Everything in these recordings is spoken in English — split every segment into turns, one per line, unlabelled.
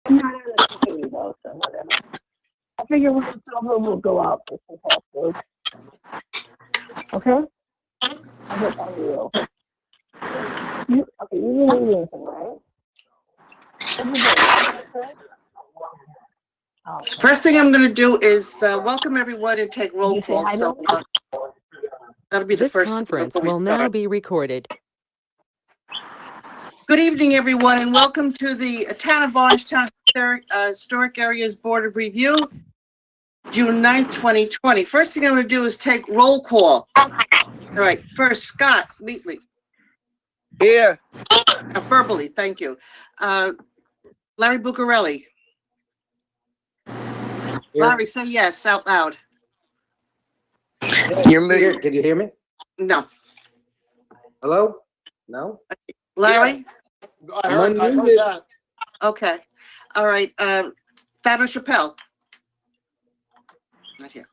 I'm not on the computer though, so whatever. I figure when it's over, we'll go out for some fast food. Okay? I'll get on you. You didn't eat anything, right? Oh,
First thing I'm going to do is welcome everyone and take roll
you say
call.
hi
So
to
that'll be the
This
first thing
conference
before we
will now
start.
be recorded.
Good evening, everyone, and welcome to the Town of Orangetown Historic Areas Board of Review, June 9th, 2020. First thing I'm going to do is take roll call. All right, first, Scott Wheatley.
Here.
Verbally, thank you. Larry Bucarelli.
Here.
Larry, say yes out loud.
You're muted. Can you hear me?
No.
Hello? No?
Larry?
I heard that.
Okay. All right. Thaddeus Chappelle. Not here.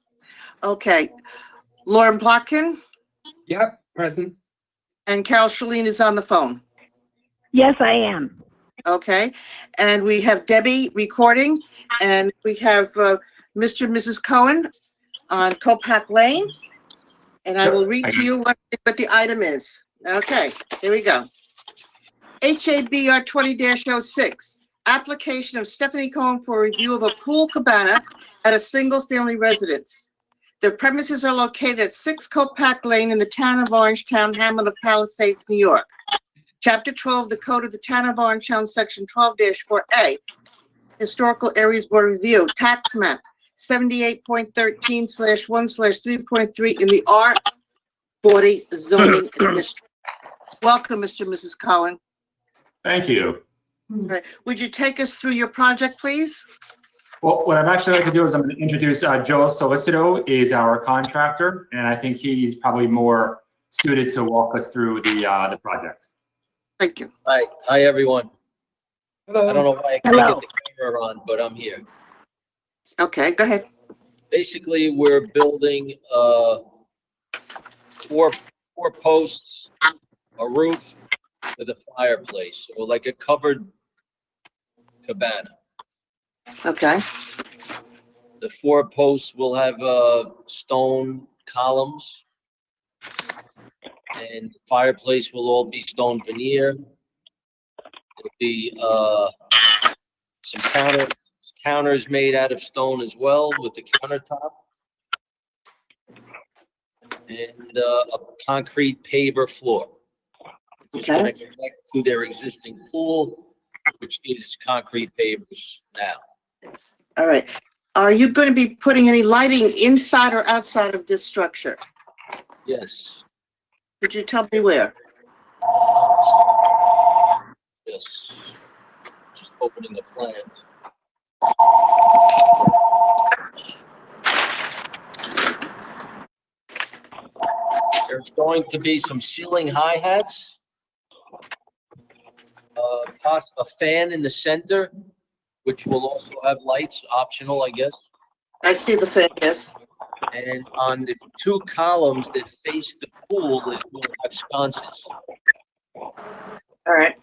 Okay. Lauren Plotkin
Yep, present.
and Carol Shalene is on the phone.
Yes, I am.
Okay. And we have Debbie recording, and we have Mr. and Mrs. Cohen on Copac Lane. And I will read to you what the item is. Okay, here we go. HABR 20-06, application of Stephanie Cohen for review of a pool cabana at a single-family residence. The premises are located at 6 Copac Lane in the town of Orangetown, Hamlet of Palisades, New York. Chapter 12, the Code of the Town of Orangetown, Section 12-4A, Historical Areas Board Review, Tax Map 78.13/1/3.3 in the R40 zoning district. Welcome, Mr. and Mrs. Cohen.
Thank you.
All right. Would you take us through your project, please?
Well, what I'd actually like to do is I'm going to introduce Joe Solicito is our contractor, and I think he's probably more suited to walk us through the project.
Thank you.
Hi everyone.
Hello.
I don't know why I can't
Hello.
get the camera on, but I'm here.
Okay, go ahead.
Basically, we're building four posts, a roof with a fireplace, or like a covered cabana.
Okay,
The 4 posts will have stone columns, and the fireplace will all be stone veneer. There'll be some counters made out of stone as well with the countertop, and a concrete paver floor. It's
Okay.
going to connect to their existing pool, which is concrete pavers now.
all right. Are you going to be putting any lighting inside or outside of this structure?
Yes,
Could you tell me where?
yes. Just opening the plans. There's going to be some ceiling hi-hats. A fan in the center, which will also have lights, optional, I guess.
I see the fan, yes.
And on the 2 columns that face the pool, it will have sconces.
All right.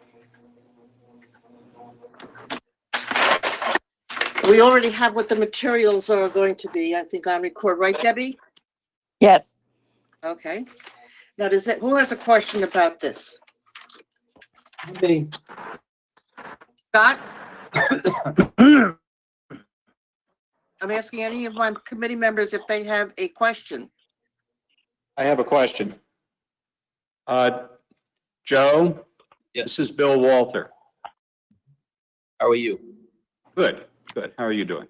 We already have what the materials are going to be, I think, on record, right, Debbie?
Yes.
Okay. Now, who has a question about this?
Me.
Scott? I'm asking any of my committee members if they have a question.
I have a question. Joe?
Yes.
This is Bill Walter.
How are you?
Good, good. How are you doing?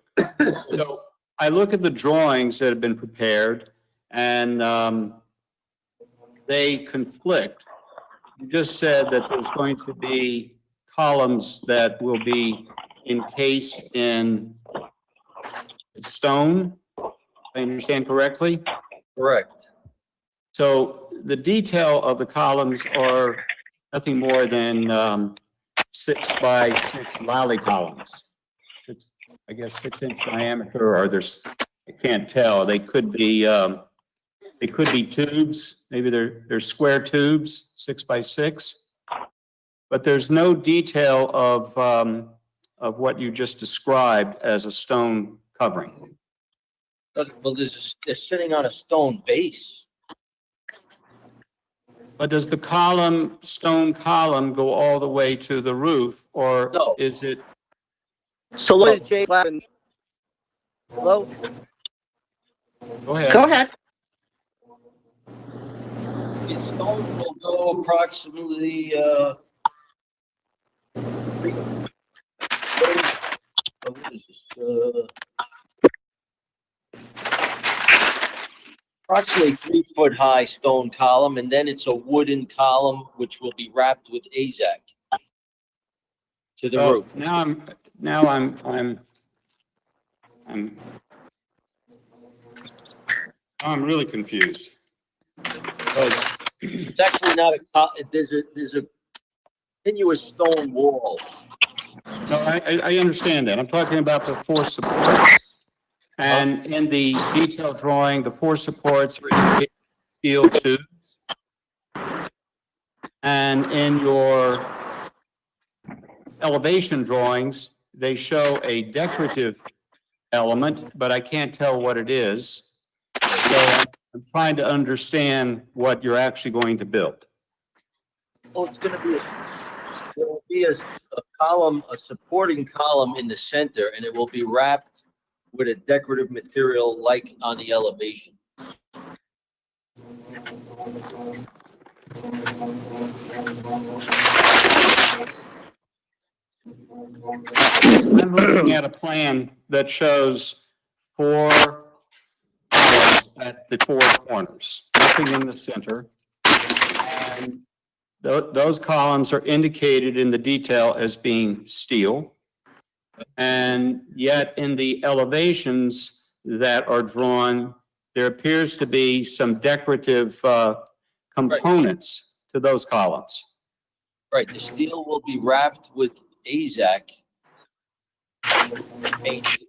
So I look at the drawings that have been prepared and they conflict. You just said that there's going to be columns that will be encased in stone, if I understand correctly?
Correct.
So the detail of the columns are nothing more than 6x6 lally columns. I guess 6-inch diameter, or I can't tell. They could be tubes. Maybe they're square tubes, 6x6. But there's no detail of of what you just described as a stone covering.
Well, they're sitting on a stone base.
But does the stone column go all the way to the roof, or
No.
is it?
So what is Jay Flavin? Hello?
Go ahead.
Go ahead.
The stone will go approximately, what is this? Approximately 3 foot high stone column, and then it's a wooden column which will be wrapped with AZAC to the
Oh,
roof.
now I'm really confused. Because
It's actually not there's a continuous stone wall.
no, I understand that. I'm talking about the four supports. And in the detailed drawing, the four supports are steel tubes. And in your elevation drawings, they show a decorative element, but I can't tell what it is. So I'm trying to understand what you're actually going to build.
Oh, it's gonna be there will be a column, a supporting column in the center, and it will be wrapped with a decorative material like on the elevation.
I'm looking at a plan that shows 4 columns at the 4 corners, nothing in the center. And those columns are indicated in the detail as being steel. And yet in the elevations that are drawn, there appears to be some decorative components to those columns.
Right, the steel will be wrapped with AZAC. Painted.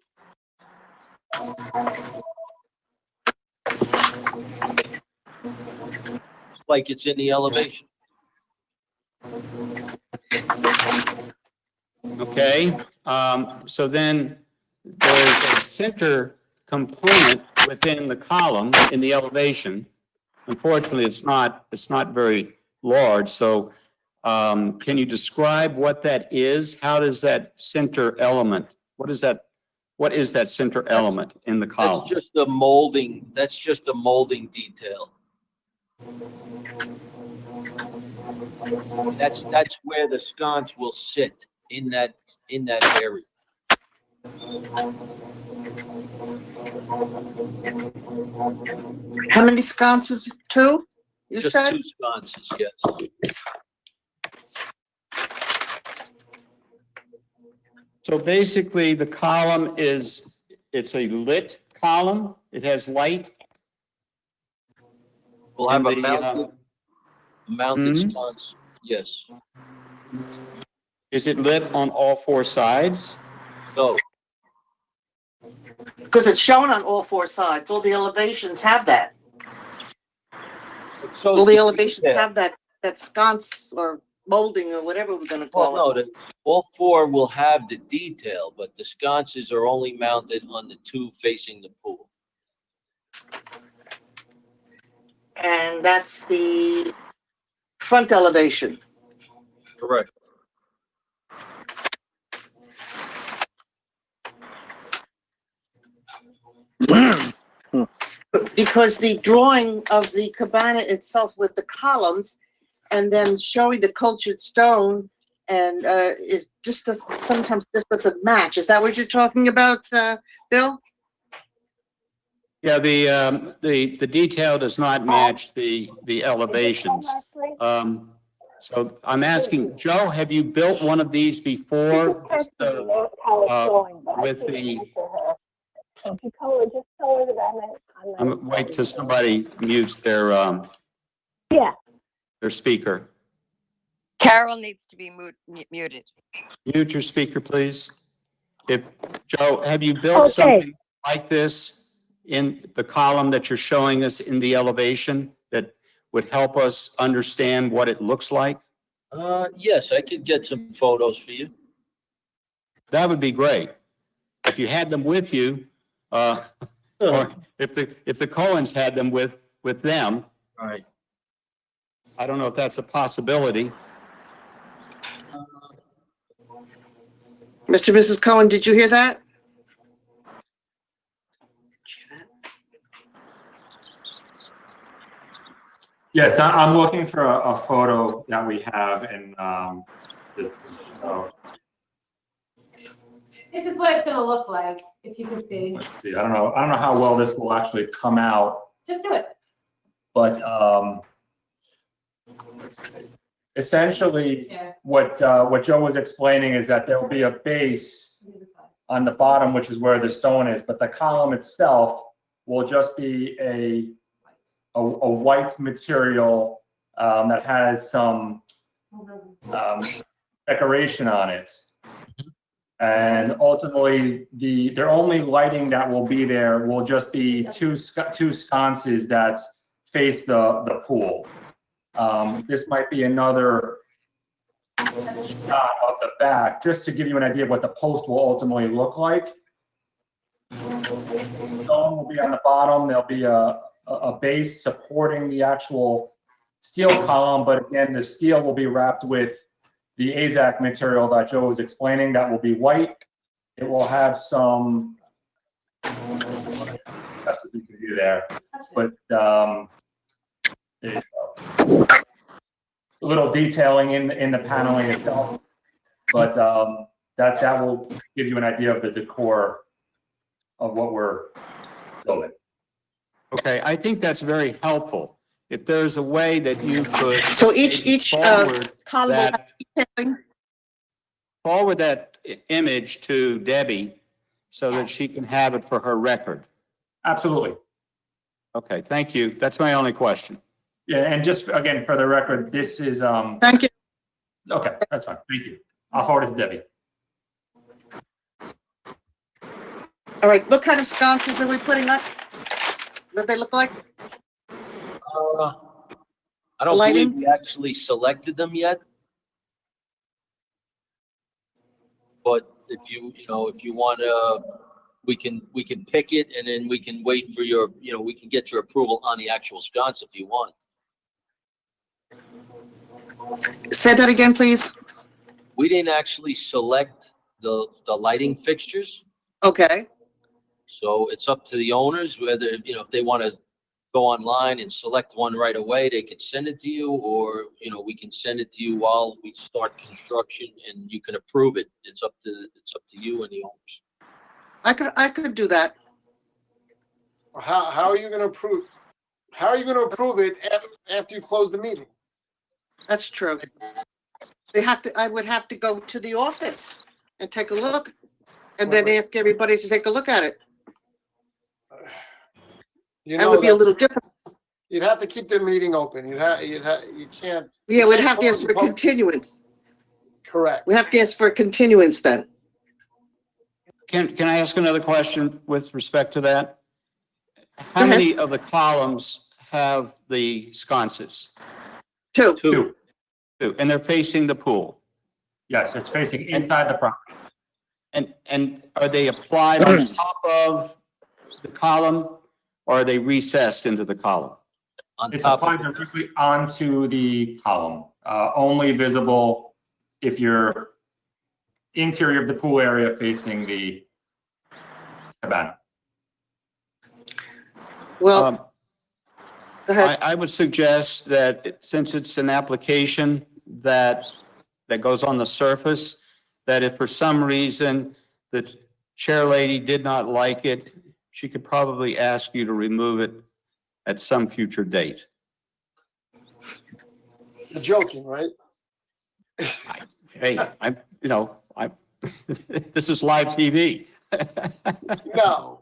Like it's in the elevation.
Okay, so then there's a center component within the column in the elevation. Unfortunately, it's not very large, so can you describe what that is? How does that center element, what is that center element in the column?
That's just the molding, that's just a molding detail. That's where the sconce will sit in that area.
How many sconces? 2? You
Just
said?
2 sconces, yes.
So basically, the column it's a lit column, it has light.
We'll have
And
a mounted
Hmm?
sconce, yes.
Is it lit on all 4 sides?
So,
Because it's shown on all 4 sides. All the elevations have that.
it shows
All the
the
elevations
detail.
have that sconce or molding or whatever we're gonna
Well,
call
no,
it.
all 4 will have the detail, but the sconces are only mounted on the 2 facing the pool.
And that's the front elevation.
Correct.
Because the drawing of the cabana itself with the columns and then showing the cultured stone and is just sometimes this doesn't match. Is that what you're talking about, Bill?
Yeah, the detail does not match the elevations. So I'm asking, Joe, have you built one of these before?
Just
with the-
If you just tell her that I'm
Wait till somebody mutes their
Yeah.
their speaker.
Carol needs to be muted.
Mute your speaker, please. Joe, have you built something like this in the column that you're showing us in the elevation that would help us understand what it looks like?
Yes, I could get some photos for you.
That would be great. If you had them with you, or if the Cohens had them with them,
All right.
I don't know if that's a possibility.
Mr. and Mrs. Cohen, did you hear that?
Yes, I'm looking for a photo that we have and, to show.
This is what it's gonna look like, if you can see.
Let's see, I don't know how well this will actually come out,
Just do it.
but, essentially,
Yeah.
what Joe was explaining is that there will be a base
Do this side.
on the bottom, which is where the stone is, but the column itself will just be a white material, that has some, decoration on it. And ultimately, their only lighting that will be there will just be two sconces that face the pool. This might be another shot of the back, just to give you an idea of what the post will ultimately look like. Stone will be on the bottom. There'll be a base supporting the actual steel column, but again, the steel will be wrapped with the AZAC material that Joe was explaining. That will be white. It will have some, best as we can do there, but it's a little detailing in the paneling itself, but that will give you an idea of the decor of what we're building.
Okay, I think that's very helpful. If there's a way that you could.
So each
forward
column will have
that-
detailing.
Forward that image to Debbie so that she can have it for her record.
Absolutely.
Okay, thank you. That's my only question.
Yeah, and just again, for the record, this is,
Thank you.
okay, that's fine. Thank you. I'll forward it to Debbie.
All right, what kind of sconces are we putting up? What they look like?
I don't
Lighting?
believe we actually selected them yet. But if you want to, we can pick it and then we can wait for your, we can get your approval on the actual sconce if you want.
Say that again, please.
We didn't actually select the lighting fixtures.
Okay.
So it's up to the owners whether, if they want to go online and select one right away, they could send it to you, or, we can send it to you while we start construction and you can approve it. It's up to you and the owners.
I could do that.
How are you gonna approve? How are you gonna approve it after you close the meeting?
That's true. I would have to go to the office and take a look and then ask everybody to take a look at it.
You
That
know,
would be a
that's-
little different.
You'd have to keep the meeting open. You can't.
Yeah,
you
we'd
can't
have to
close
ask
the
for
public-
continuance.
Correct.
We have to ask for continuance then.
Can I ask another question with respect to that? How
Go ahead.
many of the columns have the sconces?
Two.
Two.
Two, and they're facing the pool?
Yes, it's facing inside the property.
And are they applied on top of the column, or are they recessed into the column?
On
It's
top
applied
of it.
directly onto the column, only visible if you're interior of the pool area facing the cabana.
Well, go ahead.
I would suggest that since it's an application that goes on the surface, that if for some reason the chair lady did not like it, she could probably ask you to remove it at some future date.
You're joking, right?
Hey, this is live TV.
No.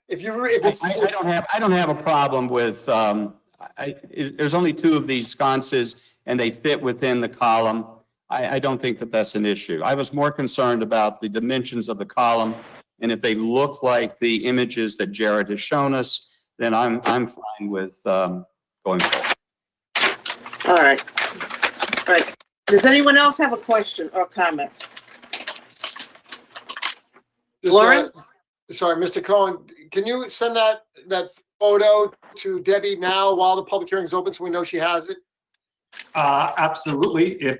If it's.
I don't have a problem with, there's only two of these sconces and they fit within the column. I don't think that that's an issue. I was more concerned about the dimensions of the column, and if they look like the images that Jared has shown us, then I'm fine with going forward.
All right. All right. Does anyone else have a question or comment?
Just,
Lauren?
Sorry, Mr. Cohen, can you send that photo to Debbie now while the public hearing is open so we know she has it?
Absolutely. If,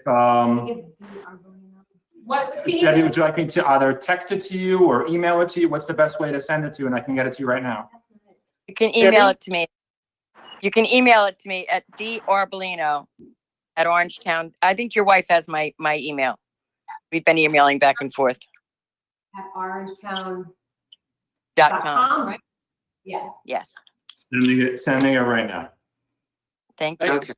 What?
Debbie, would you like me to either text it to you or email it to you? What's the best way to send it to you? And I can get it to you right now.
You can email
Debbie?
it to me. You can email it to me at dorbalino@Orangetown. I think your wife has my email. We've been emailing back and forth.
At Orangetown.com,
.com.
right? Yeah.
Yes.
Sending it right now.
Thank you.
Okay.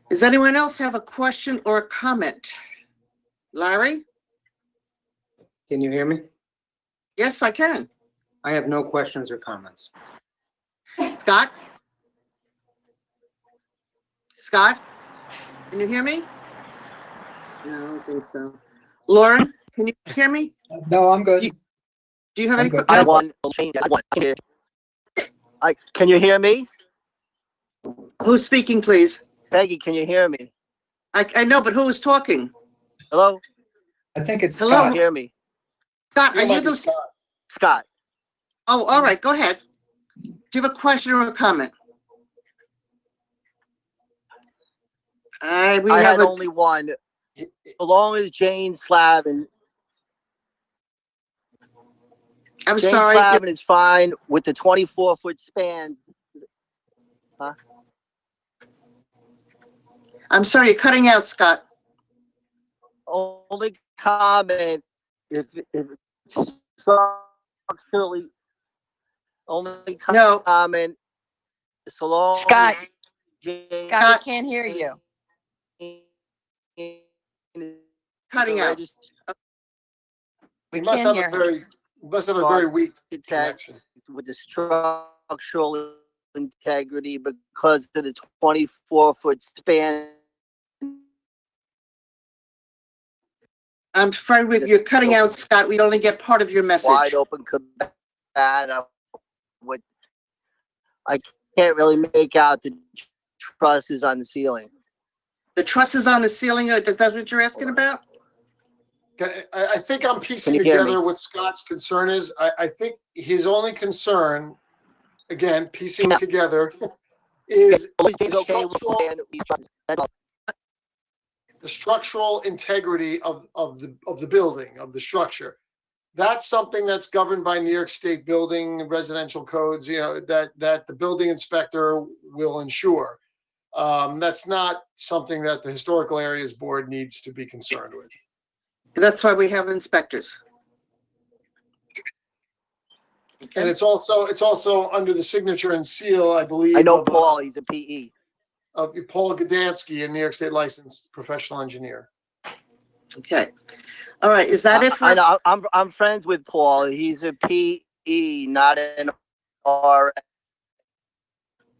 Does anyone else have a question or a comment? Larry?
Can you hear me?
Yes, I can.
I have no questions or comments.
Scott? Scott? Can you hear me? No, I don't think so. Lauren, can you hear me?
No, I'm good.
Do you have any?
I'm good.
I
No?
want, can you hear me?
Who's speaking, please?
Peggy, can you hear me?
I know, but who is talking?
Hello?
I think it's
Hello?
Can
Scott.
you hear me?
Scott, are
It might
you
be
the?
Scott.
Scott,
Oh, all right, go ahead. Do you have a question or a comment? We
I
have
had
a,
only one. So long as Jane Slavin,
I'm
Jane
sorry.
Slavin is fine with the 24-foot spans.
I'm sorry, you're cutting out, Scott.
Only comment if structurally, only
No.
comment so long.
Scott,
as Jane
Scott, we can't hear you.
Cutting out.
We
He must
can't
have
hear him.
very weak
Detect
connection.
with the structural integrity because of the 24-foot span.
I'm afraid you're cutting out, Scott. We only get part of your message.
Wide open cabana with, I can't really make out the trusses on the ceiling.
The trusses on the ceiling, is that what you're asking about?
Okay, I think I'm piecing
Can you hear
together
me?
what Scott's concern is. I think his only concern, again, piecing together, is
It's okay with span, these trusses. That's all.
the structural integrity of the building, of the structure. That's something that's governed by New York State building residential codes, that the building inspector will ensure. That's not something that the Historical Areas Board needs to be concerned with.
That's why we have inspectors.
And
Okay.
it's also under the signature and seal, I believe.
I know
of,
Paul, he's a PE.
Of Paul Gdansky, a New York State licensed professional engineer.
Okay. All right. Is that it for?
I know, I'm friends with Paul. He's a PE, not an R.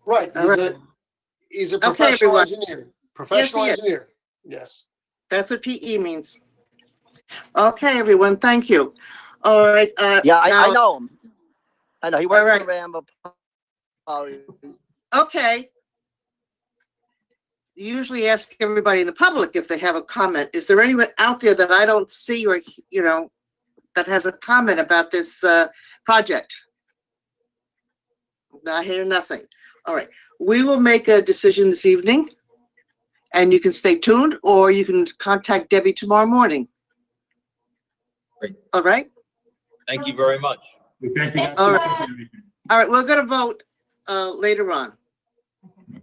Right.
All right.
He's a
Okay,
professional
everyone.
engineer. Professional
he is.
engineer. Yes.
That's what PE means. Okay, everyone. Thank you. All right.
Yeah, I
now-
know him. I know, he works
All
for Rambo.
Okay. Usually ask everybody in the public if they have a comment. Is there anyone out there that I don't see or, that has a comment about this project? I hear nothing. All right. We will make a decision this evening and you can stay tuned or you can contact Debbie tomorrow morning.
Great.
All right.
Thank you very much.
Thank you.
All right. All right. We're going to vote later on.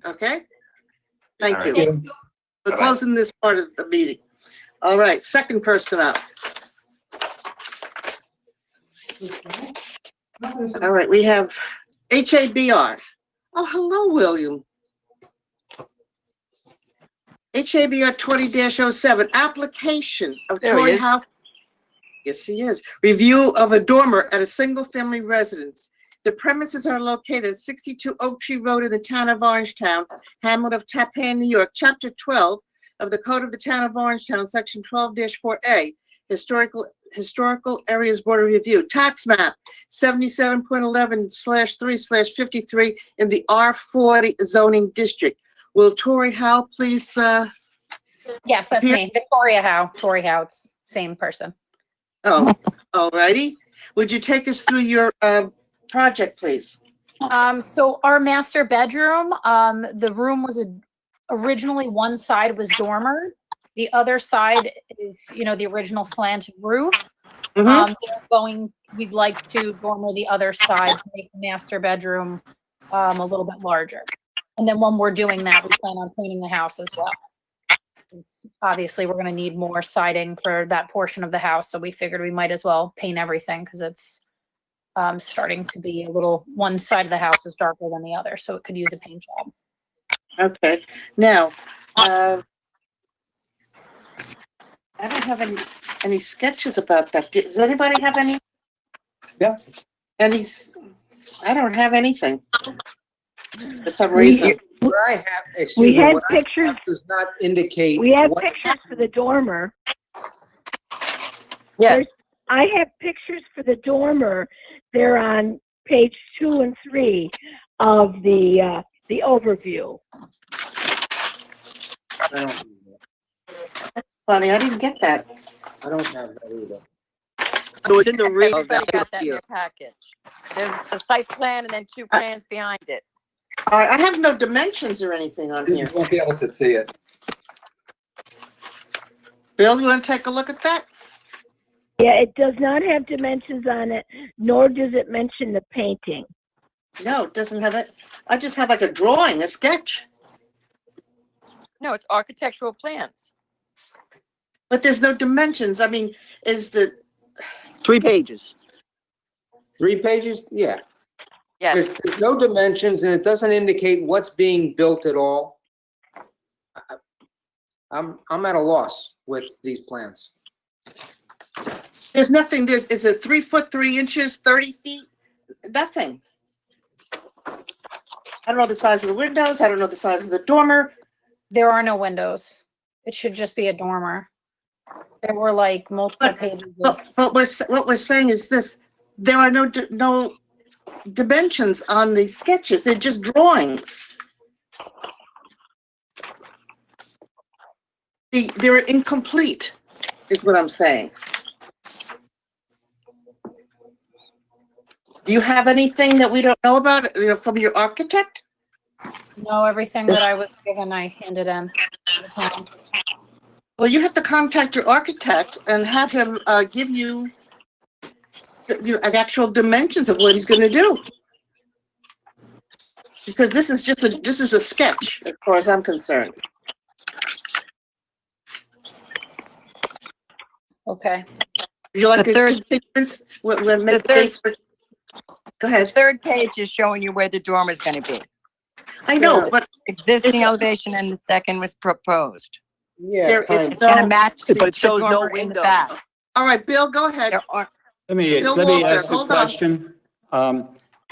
Okay. Thank
All
you.
right.
We're
Bye-bye.
closing this part of the meeting. All right, second person up. All right, we have HABR. Oh, hello, William. HABR 20-07, application of
There he
Troy
is.
House. Yes, he is. Review of a dormer at a single-family residence. The premises are located at 62 Oak Tree Road in the town of Orangetown, hamlet of Tappan, New York, Chapter 12 of the Code of the Town of Orangetown, Section 12-4A, Historical Areas Board of Review. Tax map 77.11/3/53 in the R40 zoning district. Will Tori Howe please,
Yes, that's
Here-
me, Victoria Howe, Tori Howe, it's same person.
Oh, all righty. Would you take us through your project, please?
So our master bedroom, the room was originally one side was dormer. The other side is, the original slanted roof.
Mhm.
We'd like to dormer the other side to make the master bedroom a little bit larger. And then when we're doing that, we plan on painting the house as well. 'Cause obviously, we're going to need more siding for that portion of the house. So we figured we might as well paint everything because it's starting to be a little, one side of the house is darker than the other. So it could use a paint job.
Okay. Now, I don't have any sketches about that. Does anybody have any?
Yeah.
I don't have anything for some reason.
What I have,
We
excuse me,
had
what I have
pictures,
does not indicate.
we have
what-
pictures for the dormer.
Yes.
I have pictures for the dormer. They're on page 2 and 3 of the overview.
I don't,
Funny, I didn't get that.
I don't have that either.
So it's in the rear of
Everybody
that
got that in
here.
their package. There's the site plan and then 2 plans behind it.
All right, I have no dimensions or anything on
You
here.
won't be able to see it.
Bill, you want to take a look at that?
Yeah, it does not have dimensions on it, nor does it mention the painting.
No, it doesn't have it. I just have like a drawing, a sketch,
No, it's architectural plans.
but there's no dimensions. I mean, is the,
3 pages.
3 pages? Yeah.
Yes.
There's no dimensions and it doesn't indicate what's being built at all. I'm at a loss with these plans.
there's nothing there. Is it 3 foot 3 inches, 30 feet? Nothing. I don't know the size of the windows. I don't know the size of the dormer.
There are no windows. It should just be a dormer. There were like multiple
But-
pages. Of,
But what we're saying is this: there are no dimensions on these sketches. They're just drawings. They're incomplete, is what I'm saying. Do you have anything that we don't know about, from your architect?
no, everything that I was given, I handed in. to the town.
Well, you have to contact your architect and have him give you the actual dimensions of what he's going to do. Because this is a sketch, as far as I'm concerned.
Okay.
Would you like
The
a
third-
continuance? We'll make
the
a date
third-
for- Go
The
ahead.
3rd page is showing you where the dormer is going to be.
I know, but
Existing
Is it-
elevation and the second was proposed.
Yeah,
There
kind
is
of.
It's going to match
But it
the
shows no
dormer in the
window.
back.
all right, Bill, go ahead.
There are,
Let me
Bill
ask
Walter,
a
hold on.
question.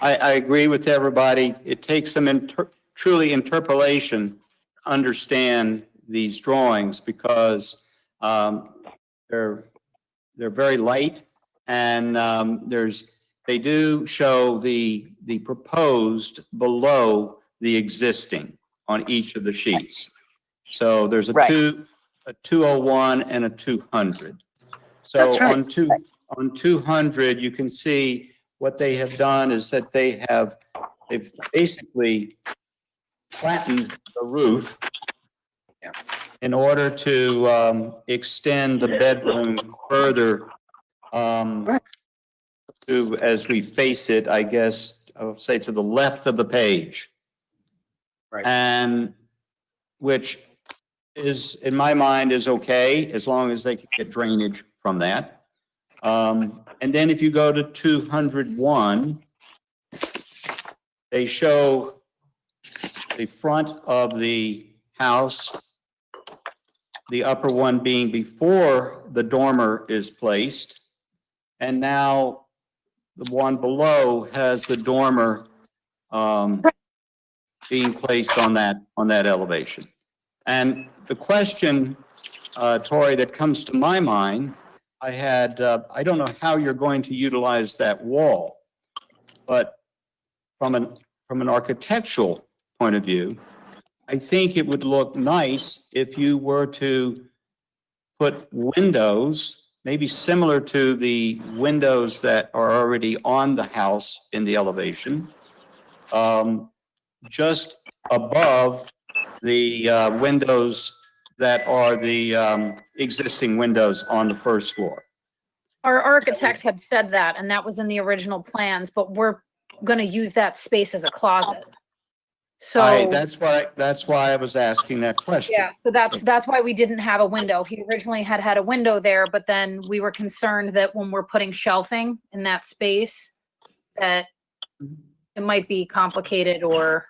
I agree with everybody. It takes some truly interpolation to understand these drawings because they're very light and they do show the proposed below the existing on each of the sheets. So there's a
Right.
201 and a 200. So
That's right.
on 200, you can see what they have done is that they've basically flattened the roof in order to extend the bedroom further to, as we face it, I guess, I would say to the left of the page.
Right.
And which is, in my mind, is okay, as long as they can get drainage from that. And then if you go to 201, they show the front of the house, the upper one being before the dormer is placed. And now the one below has the dormer being placed on that elevation. And the question, Tori, that comes to my mind, I don't know how you're going to utilize that wall, but from an architectural point of view, I think it would look nice if you were to put windows maybe similar to the windows that are already on the house in the elevation, just above the windows that are the existing windows on the first floor.
Our architect had said that, and that was in the original plans, but we're gonna use that space as a closet. So,
That's why I was asking that question.
yeah, so that's why we didn't have a window. He originally had a window there, but then we were concerned that when we're putting shelving in that space, that it might be complicated or.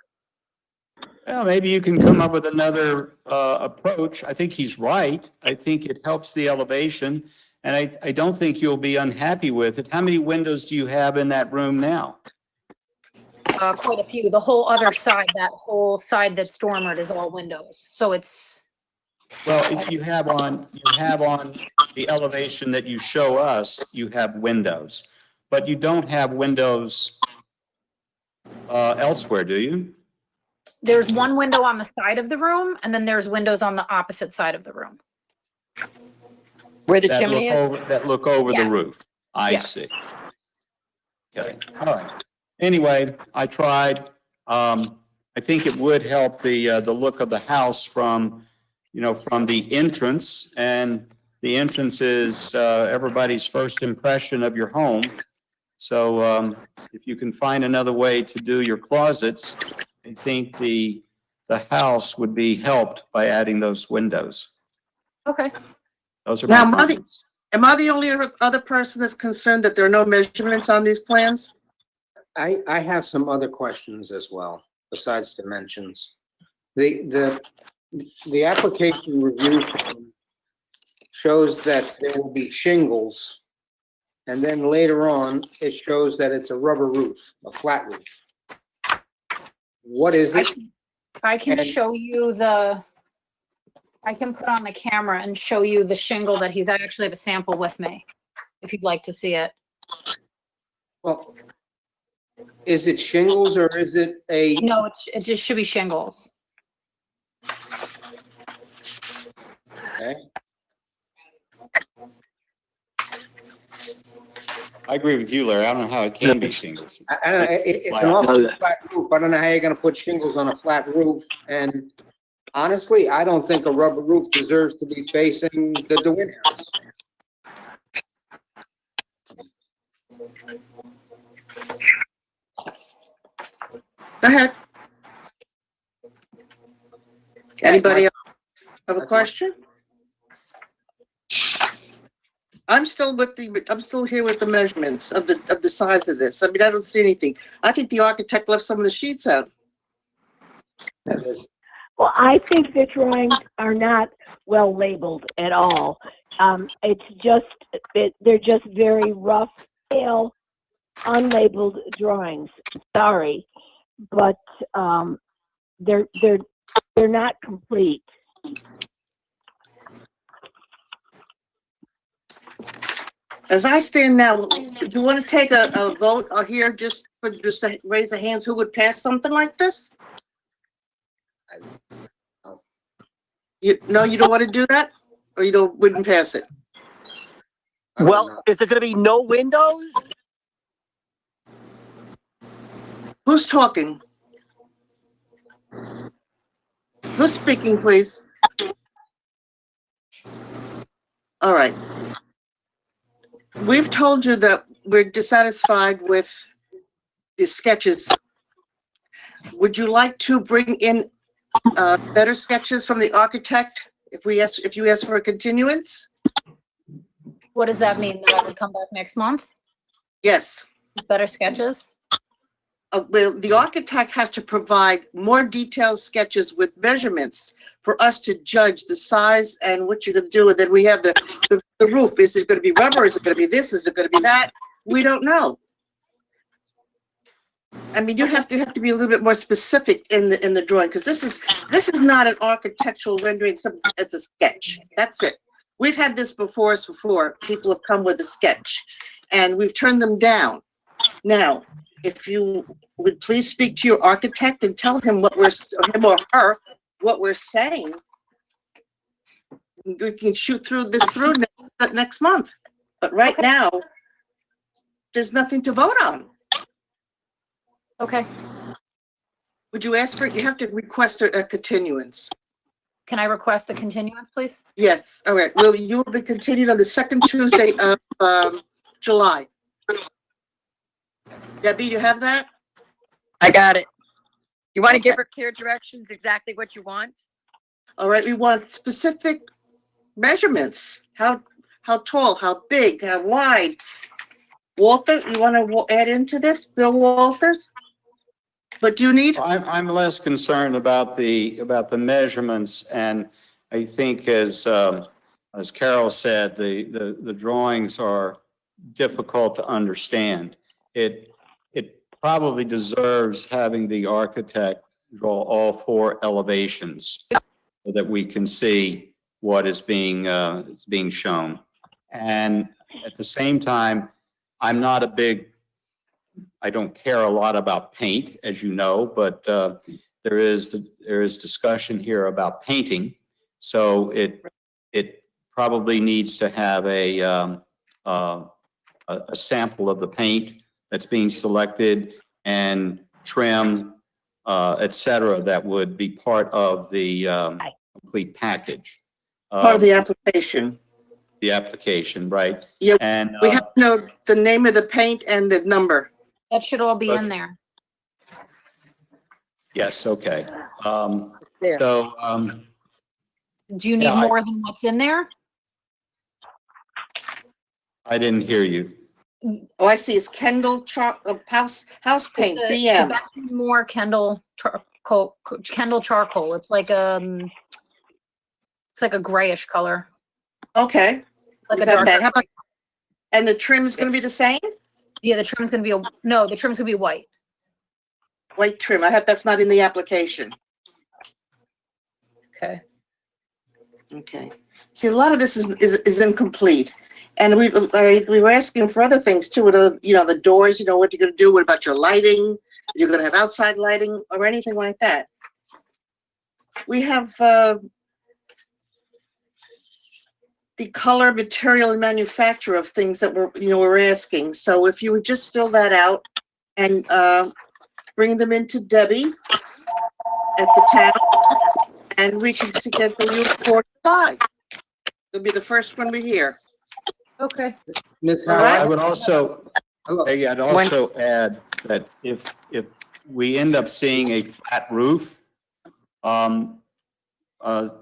Well, maybe you can come up with another approach. I think he's right. I think it helps the elevation, and I don't think you'll be unhappy with it. How many windows do you have in that room now?
Quite a few. The whole other side, that whole side that's dormered is all windows. So it's.
Well, if you have on the elevation that you show us, you have windows, but you don't have windows elsewhere, do you?
There's one window on the side of the room, and then there's windows on the opposite side of the room.
Where the chimney is?
That look over the
Yeah.
roof. I
Yeah.
see. Okay, all right. Anyway, I tried. I think it would help the look of the house from the entrance, and the entrance is everybody's first impression of your home. So if you can find another way to do your closets, I think the house would be helped by adding those windows.
Okay.
Those are
Now,
my comments.
am I the only other person that's concerned that there are no measurements on these plans?
I have some other questions as well, besides dimensions. The application review form shows that there will be shingles, and then later on, it shows that it's a rubber roof, a flat roof. What is it?
I can
And-
show you I can put on the camera and show you the shingle that I actually have a sample with me, if you'd like to see it.
Well, is it shingles or is it a?
No, it just should be shingles.
Okay.
I agree with you, Larry. I don't know how it can be shingles.
It's an awful flat roof. I don't know how you're gonna put shingles on a flat roof. And honestly, I don't think a rubber roof deserves to be facing the DeWitt house.
Go ahead. Anybody else have a question? I'm still here with the measurements of the size of this. I mean, I don't see anything. I think the architect left some of the sheets out.
Well, I think the drawings are not well labeled at all. They're just very rough, pale, unlabeled drawings. Sorry, but they're not complete.
As I stand now, do you want to take a vote here just to raise the hands who would pass something like this? You don't want to do that? Or wouldn't pass it?
Well, is it gonna be no windows?
Who's talking? Who's speaking, please? All right. We've told you that we're dissatisfied with the sketches. Would you like to bring in better sketches from the architect if you ask for a continuance?
What does that mean? That I would come back next month?
Yes.
Better sketches?
Well, the architect has to provide more detailed sketches with measurements for us to judge the size and what you're going to do. And then we have the roof. Is it going to be rubber? Is it going to be this? Is it going to be that? We don't know. I mean, you have to be a little bit more specific in the drawing, because this is not an architectural rendering. It's a sketch. That's it. We've had this before. People have come with a sketch, and we've turned them down. Now, if you would please speak to your architect and tell him him or her what we're saying, we can shoot through next month. But right
Okay.
now, there's nothing to vote on.
Okay.
Would you ask for, you have to request a continuance.
Can I request a continuance, please?
Yes, all right. Well, you will be continued on the second Tuesday of July. Debbie, you have that?
I got it. You want to give her clear directions, exactly what you want?
All right, we want specific measurements. How tall, how big, how wide? Walter, you want to add into this, Bill Walters? What do you need?
I'm less concerned about the measurements, and I think as Carol said, the drawings are difficult to understand. It probably deserves having the architect draw all 4 elevations so that we can see what is being shown. And at the same time, I don't care a lot about paint, as you know, but there is discussion here about painting. So it probably needs to have a sample of the paint that's being selected and trim, et cetera, that would be part of the complete package.
Part of the application.
The application, right?
Yeah,
and
we have to know the name of the paint and the number.
That should all be in there.
yes, okay.
There.
So
Do you need
Yeah,
more than what's in there?
I didn't hear you.
Oh, I see. It's Kendall house paint,
The
BM.
Bethany Moore Kendall charcoal. It's like a grayish color.
Okay.
Like
We
a
got
darker.
that. How about, and the trim is going to be the same?
Yeah, the trim's gonna be the trim's gonna be white.
White trim. I hope that's not in the application.
Okay.
Okay. See, a lot of this is incomplete. And we were asking for other things too, the doors, what you're going to do. What about your lighting? You're going to have outside lighting or anything like that? We have the color, material, and manufacture of things that we're asking. So if you would just fill that out and bring them into Debbie at the town, and we can schedule you for July. It'll be the first one we hear.
Okay.
Ms.
All
Howard,
right.
I would also,
hello.
Peggy, I'd also add that if we end up seeing a flat roof,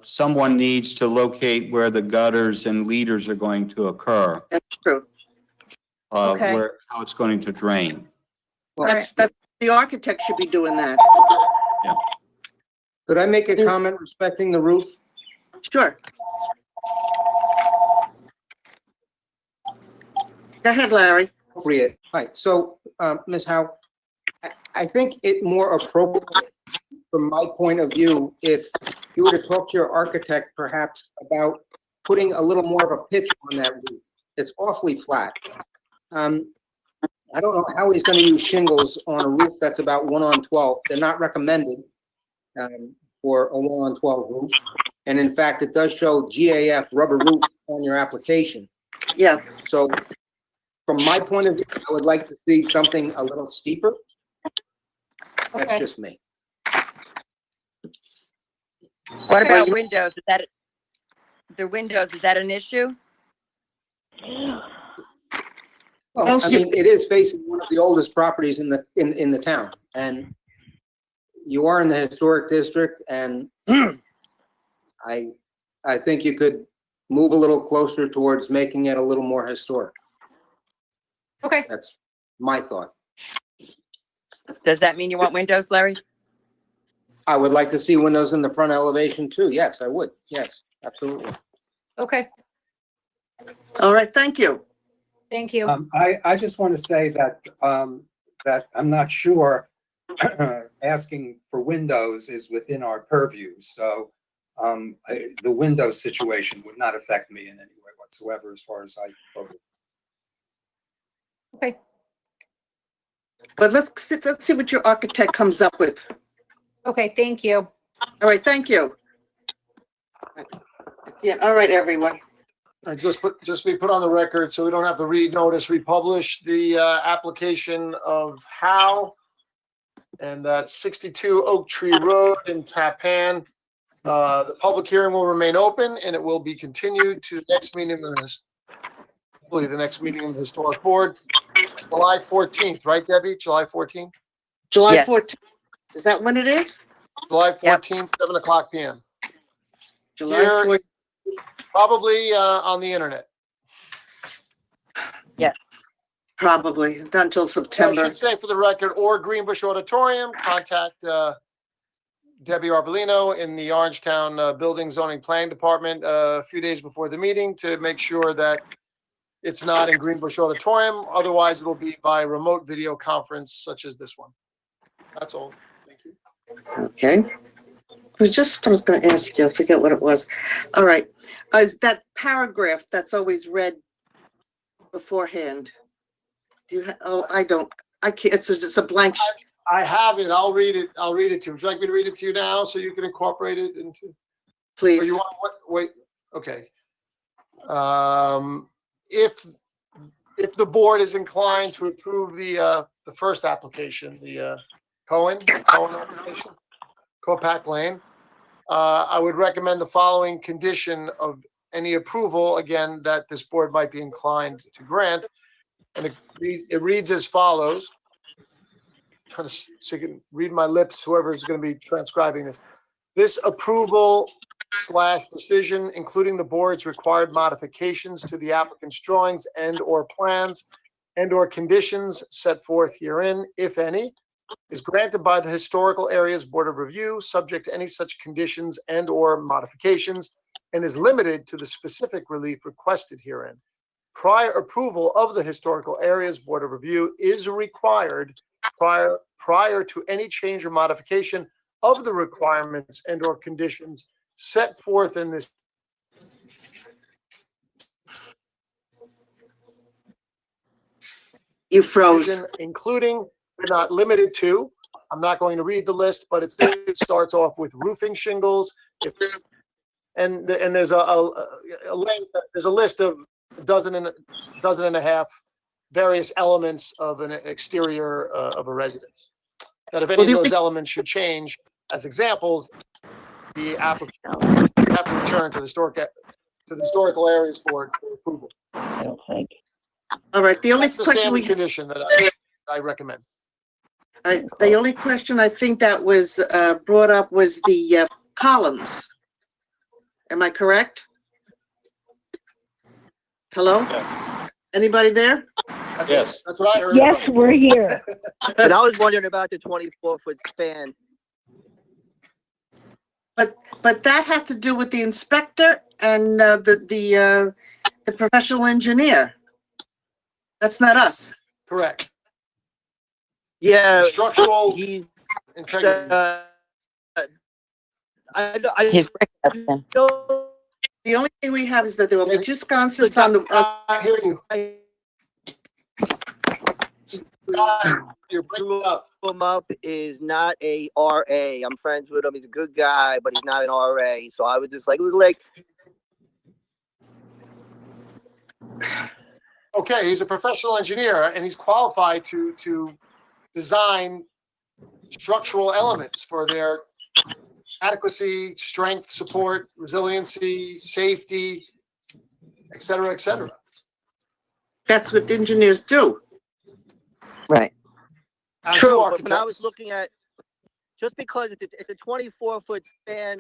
someone needs to locate where the gutters and leaders are going to occur,
That's true.
Okay.
how it's going to drain.
That's the architect should be doing that.
Could I make a comment respecting the roof?
Sure. Go ahead, Larry.
Appropriate. Right. So, Ms. Howe, I think it more appropriate from my point of view, if you were to talk to your architect perhaps about putting a little more of a pitch on that roof. It's awfully flat. I don't know how he's going to use shingles on a roof that's about 1 on 12. They're not recommended for a 1 on 12 roof. And in fact, it does show GAF rubber roof on your application.
Yeah.
So from my point of view, I would like to see something a little steeper. That's
Okay.
just me.
What about windows? Is that the windows? Is that an issue?
Well, I mean, it is facing one of the oldest properties in the town, and you are in the historic district, and I think you could move a little closer towards making it a little more historic.
Okay.
That's my thought.
Does that mean you want windows, Larry?
I would like to see windows in the front elevation too. Yes, I would. Yes, absolutely.
Okay.
All right. Thank you.
Thank you.
I just want to say that, that I'm not sure asking for windows is within our purview. So the window situation would not affect me in any way whatsoever as far as I voted.
Okay.
But let's see what your architect comes up with.
Okay. Thank you.
All right. Thank you. Yeah, all right, everyone.
Just be put on the record so we don't have to read notice. We published the application of Howe, and that's 62 Oak Tree Road in Tappan. The public hearing will remain open, and it will be continued to the next meeting of this, hopefully the next meeting of the Historic Board, July 14th, right, Debbie? July 14th?
July
Yes.
14th. Is that when it is?
July 14th, 7 o'clock PM.
July
Here,
14th.
probably on the internet.
Probably, not until
I
September.
should say for the record, or Greenbush Auditorium, contact Debbie Arbolino in the Orangetown Building Zoning Planning Department a few days before the meeting to make sure that it's not in Greenbush Auditorium. Otherwise, it'll be by remote video conference such as this one. That's all. Thank you.
Okay. I was going to ask you, I forget what it was. All right. Is that paragraph that's always read beforehand? Do you, I don't, I can't, it's just a blank.
I have it. I'll read it. I'll read it to you. Would you like me to read it to you now so you can incorporate it into?
Please.
Or you want, wait, okay. If the board is inclined to approve the first application, the Cohen application, Copac Lane, I would recommend the following condition of any approval, again, that this board might be inclined to grant. And it reads as follows. Trying to so you can read my lips, whoever is going to be transcribing this. This approval / decision, including the board's required modifications to the applicant's drawings and or plans and or conditions set forth herein, if any, is granted by the Historical Areas Board of Review, subject to any such conditions and or modifications, and is limited to the specific relief requested herein. Prior approval of the Historical Areas Board of Review is required prior to any change or modification of the requirements and or conditions set forth in this.
You froze.
Including but not limited to, I'm not going to read the list, but it starts off with roofing shingles. And there's a list of a dozen and a half various elements of an exterior of a residence. That if any of those elements should change, as examples, the applicant have to return to the Historical Areas Board for approval.
I don't think.
All right, the only
That's the
question we
standard condition that I recommend.
All right, the only question I think that was brought up was the columns. Am I correct? Hello?
Yes.
Anybody there?
Yes.
That's what I heard.
Yes, we're here.
And I was wondering about the 24-foot span.
But that has to do with the inspector and the professional engineer. That's not us.
Correct.
Yeah.
Structural
He's
integrity.
His
know.
The only thing we have is that there will be two sconces on the.
I hear you. You're breaking up.
Him up is not a RA. I'm friends with him. He's a good guy, but he's not an RA. So I was just like,
Okay, he's a professional engineer and he's qualified to design structural elements for their adequacy, strength, support, resiliency, safety, et cetera, et cetera.
That's what engineers do.
Right.
As do
true. But when I
architects.
was looking at, just because it's a 24-foot span,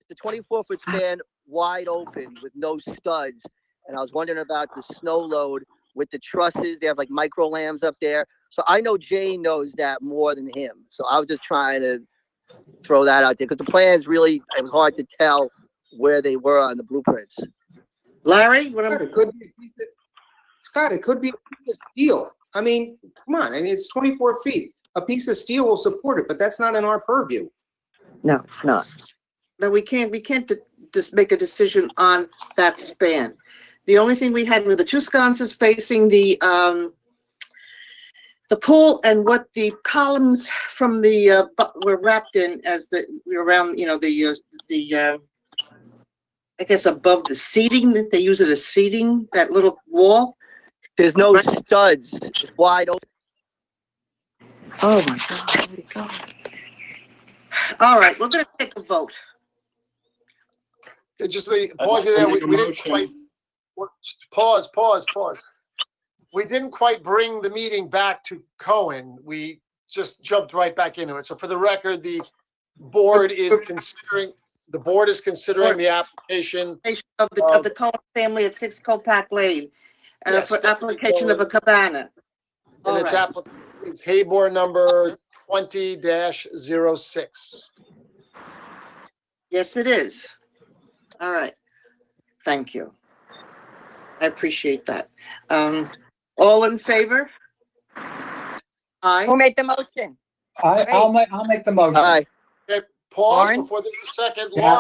the 24-foot span wide open with no studs. And I was wondering about the snow load with the trusses. They have like micro lambs up there. So I know Jay knows that more than him. So I was just trying to throw that out there because the plans really, it was hard to tell where they were on the blueprints.
Larry,
It could be, Scott, it could be a piece of steel. I mean, come on. I mean, it's 24 feet. A piece of steel will support it, but that's not in our purview.
No, it's not.
No, we can't just make a decision on that span. The only thing we had were the two sconces facing the pool and what the columns from the were wrapped in as the around, you know, the I guess above the seating, that they use it as seating, that little wall.
There's no studs, it's wide open.
Oh my God, where'd it go?
All right, we're gonna take a vote.
Just
I'd
pause
like
you
to
there.
make a
We didn't
motion.
quite. Pause. We didn't quite bring the meeting back to Cohen. We just jumped right back into it. So for the record, the board is considering the application.
Of the Cohen family at 6 Copac Lane,
Yes,
for application of a cabana.
And
All
it's
right.
it's HABR number 20-06.
Yes, it is. All right. Thank you. I appreciate that. All in favor? Aye.
Who made the motion?
I'll make the motion.
Aye.
Okay, pause
Lauren?
before the second.
Yeah.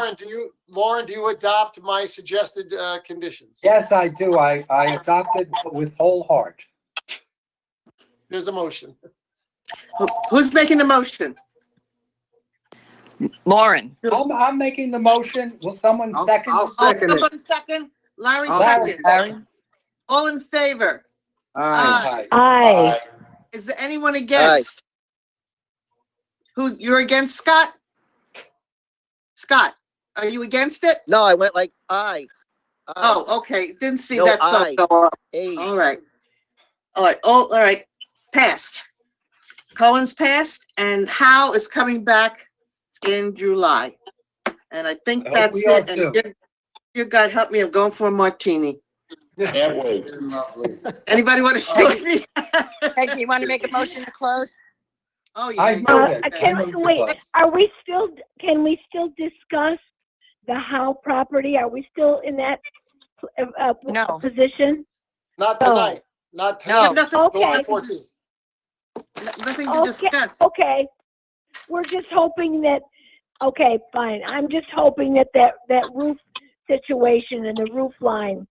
Lauren, do you adopt my suggested conditions?
Yes, I do. I adopted with whole heart.
There's a motion.
Who's making the motion?
Lauren.
I'm making the motion. Will someone second?
I'll second it.
Someone second? Larry
I'll
second.
Larry?
All in favor?
Aye.
Aye.
Is there anyone against? You're against, Scott? Scott, are you against it?
No, I went like aye. Aye.
Oh, okay. Didn't see
No,
that
aye.
thought go up.
Aye.
All right. All right. Passed. Cohen's passed, and Hal is coming back in July. And I think
I hope
that's
we are
it. And dear God, help me, I'm going for a martini.
Can't wait.
Anybody want to shoot me?
Peggy, you want to make a motion to close?
Oh, yeah.
I
you
know
got
it.
it.
Can we still discuss the Howe property? Are we still in that
No.
position?
Not tonight. Not
No.
tonight.
Nothing,
Okay.
14.
nothing to
Okay.
discuss.
Okay. We're just hoping that, okay, fine. I'm just hoping that roof situation and the roof line,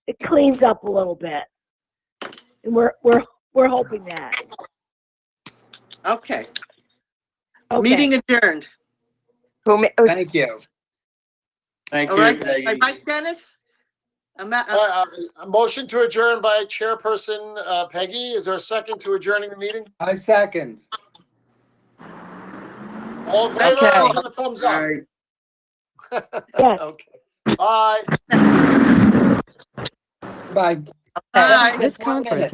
it cleans up a little bit. And we're hoping that.
Okay.
Okay.
Meeting adjourned.
Thank you.
Thank
All
you,
right.
Peggy.
Mike Dennis?
A motion to adjourn by Chairperson Peggy. Is there a second to adjourning the meeting?
I second.
All in favor?
Okay.
Give it a thumbs up.
Aye.
Yes.
Okay. Bye.
Bye.
Bye.
This conference is